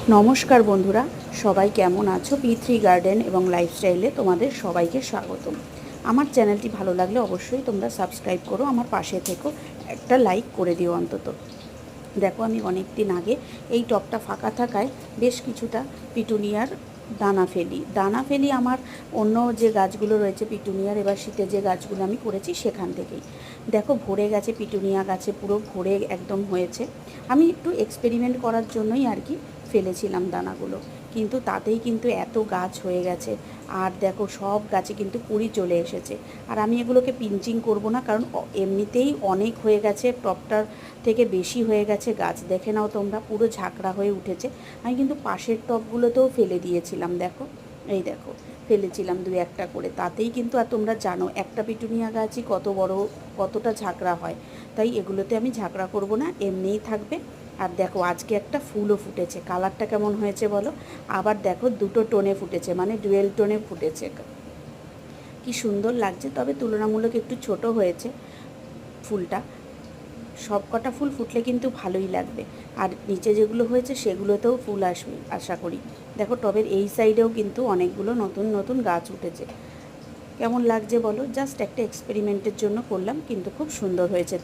নমস্কার বন্ধুরা, সবাই কেমন আছো? বি3 গার্ডেন এবং লাইফস্টাইলে তোমাদের সবাইকে স্বাগতম। আমার চ্যানেলটি ভালো লাগলে অবশ্যই তোমরা সাবস্ক্রাইব করো, আমার পাশে থেকো, একটা লাইক করে দিও অন্তত। দেখো, আমি অনেক দিন আগে এই টবটা ফাঁকা থাকায় বেশ কিছুটা পিটুনিয়ার দানা ফেলি আমার অন্য যে গাছগুলো রয়েছে পিটুনিয়ার, এবার শীতে যে গাছগুলো আমি করেছি সেখান থেকেই। দেখো, ভরে গেছে পিটুনিয়া গাছে, পুরো ভরে একদম হয়েছে। আমি একটু এক্সপেরিমেন্ট করার জন্যই আর কি ফেলেছিলাম দানাগুলো, কিন্তু তাতেই কিন্তু এত গাছ হয়ে গেছে। আর দেখো, সব গাছে কিন্তু কুঁড়ি চলে এসেছে। আর আমি এগুলোকে পিঞ্চিং করব না, কারণ এমনিতেই অনেক হয়ে গেছে, টবটার থেকে বেশি হয়ে গেছে গাছ। দেখে নাও তোমরা, পুরো ঝাঁকড়া হয়ে উঠেছে। আমি কিন্তু পাশের টবগুলোতেও ফেলে দিয়েছিলাম, দেখো, এই দেখো, ফেলেছিলাম দুই একটা করে, তাতেই কিন্তু। আর তোমরা জানো একটা পিটুনিয়া গাছই কত বড়, কতটা ঝাঁকড়া হয়। তাই এগুলোতে আমি ঝাঁকড়া করব না, এমনিই থাকবে। আর দেখো, আজকে একটা ফুলও ফুটেছে, কালারটা কেমন হয়েছে বলো। আবার দেখো, দুটো টোনে ফুটেছে, মানে ডুয়েল টোনে ফুটেছে। কি সুন্দর লাগছে, তবে তুলনামূলক একটু ছোট হয়েছে ফুলটা। সব কটা ফুল ফুটলে কিন্তু ভালোই লাগবে। আর নিচে যেগুলো হয়েছে সেগুলোতেও ফুল আসবে আশা করি। দেখো, টবের এই সাইডেও কিন্তু অনেকগুলো নতুন নতুন গাছ উঠেছে। কেমন লাগছে বলো? জাস্ট একটা এক্সপেরিমেন্টের জন্য করলাম, কিন্তু খুব সুন্দর হয়েছে।